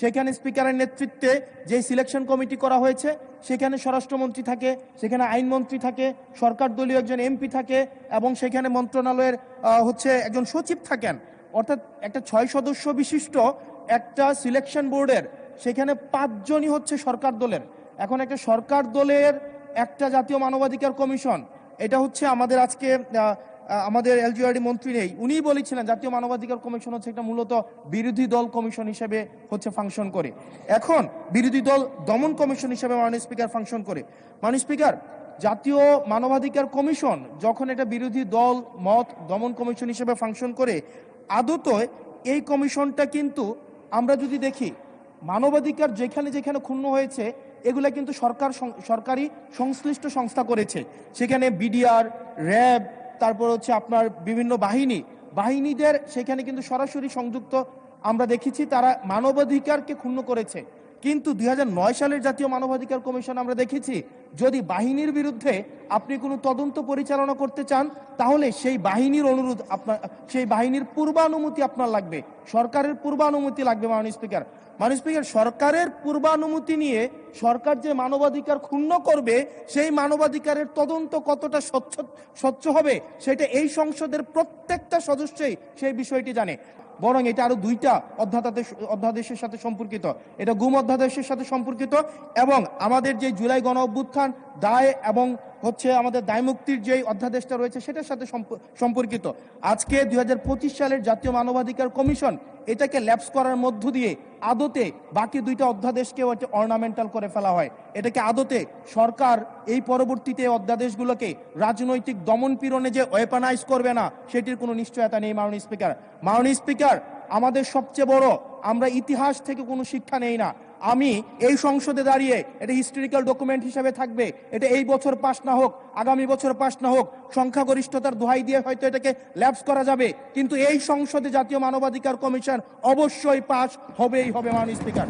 সেখানে স্পিকারের নেতৃত্বে যে সিলেকশন কমিটি করা হয়েছে সেখানে স্বরাষ্ট্রমন্ত্রী থাকে, সেখানে আইনমন্ত্রী থাকে, সরকার দলীয় একজন এমপি থাকে এবং সেখানে মন্ত্রণালয়ের একজন সচিব থাকেন। অর্থাৎ একটা 6 সদস্য বিশিষ্ট একটা সিলেকশন বোর্ডের সেখানে 5 জনই হচ্ছে সরকার দলের। এখন একটা সরকার দলের একটা জাতীয় মানবাধিকার কমিশন, এটা হচ্ছে আমাদের আজকে আমাদের এলজিআরডি মন্ত্রী নেই, উনিই বলেছিলেন জাতীয় মানবাধিকার কমিশন হচ্ছে একটা মূলত বিরোধী দল কমিশন হিসেবে ফাংশন করে। এখন বিরোধী দল দমন কমিশন হিসেবে মাননীয় স্পিকার ফাংশন করে। মাননীয় স্পিকার, জাতীয় মানবাধিকার কমিশন যখন এটা বিরোধী দল মত দমন কমিশন হিসেবে ফাংশন করে, আদতে এই কমিশনটা কিন্তু আমরা যদি দেখি মানবাধিকার যেখানে যেখানে ক্ষুণ্ণ হয়েছে এগুলা কিন্তু সরকারি সংশ্লিষ্ট সংস্থা করেছে। সেখানে বিডিআর, র্যাব, তারপর হচ্ছে আপনার বিভিন্ন বাহিনীদের সেখানে কিন্তু সরাসরি সংযুক্ত আমরা দেখেছি, তারা মানবাধিকারকে ক্ষুণ্ণ করেছে। কিন্তু 2009 সালের জাতীয় মানবাধিকার কমিশন আমরা দেখেছি যদি বাহিনীর বিরুদ্ধে আপনি কোনো তদন্ত পরিচালনা করতে চান তাহলে সেই বাহিনীর অনুরোধ সেই বাহিনীর পূর্বানুমতি আপনার লাগবে, সরকারের পূর্বানুমতি লাগবে। মাননীয় স্পিকার, সরকারের পূর্বানুমতি নিয়ে সরকার যে মানবাধিকার ক্ষুণ্ণ করবে সেই মানবাধিকারের তদন্ত কতটা স্বচ্ছ হবে সেটা এই সংসদের প্রত্যেকটা সদস্যই সেই বিষয়টি জানে। বরং এটা আরো 2টা অধ্যাদেশের সাথে সম্পর্কিত, এটা গুম অধ্যাদেশের সাথে সম্পর্কিত এবং আমাদের যে জুলাই গণ অভ্যুত্থান দায় এবং আমাদের দায় মুক্তির যে অধ্যাদেশটা রয়েছে সেটার সাথে সম্পর্কিত। আজকে 2025 সালের জাতীয় মানবাধিকার কমিশন এটাকে ল্যাপস করার মধ্য দিয়ে আদতে বাকি 2টা অধ্যাদেশকে অর্নামেন্টাল করে ফেলা হয়। এটাকে আদতে সরকার এই পরবর্তীতে অধ্যাদেশগুলোকে রাজনৈতিক দমন পীড়নে যে ওয়েপনাইজ করবে না সেটির কোনো নিশ্চয়তা নেই। মাননীয় স্পিকার, আমাদের সবচেয়ে বড়, আমরা ইতিহাস থেকে কোনো শিক্ষা নেই না। আমি এই সংসদে দাঁড়িয়ে এটা হিস্টোরিক্যাল ডকুমেন্ট হিসেবে থাকবে, এটা এই বছর পাস না হোক, আগামী বছর পাস না হোক, সংখ্যাগরিষ্ঠতার দোহাই দিয়ে হয়তো এটাকে ল্যাপস করা যাবে, কিন্তু এই সংসদে জাতীয় মানবাধিকার কমিশন অবশ্যই পাস হবেই হবে। মাননীয় স্পিকার।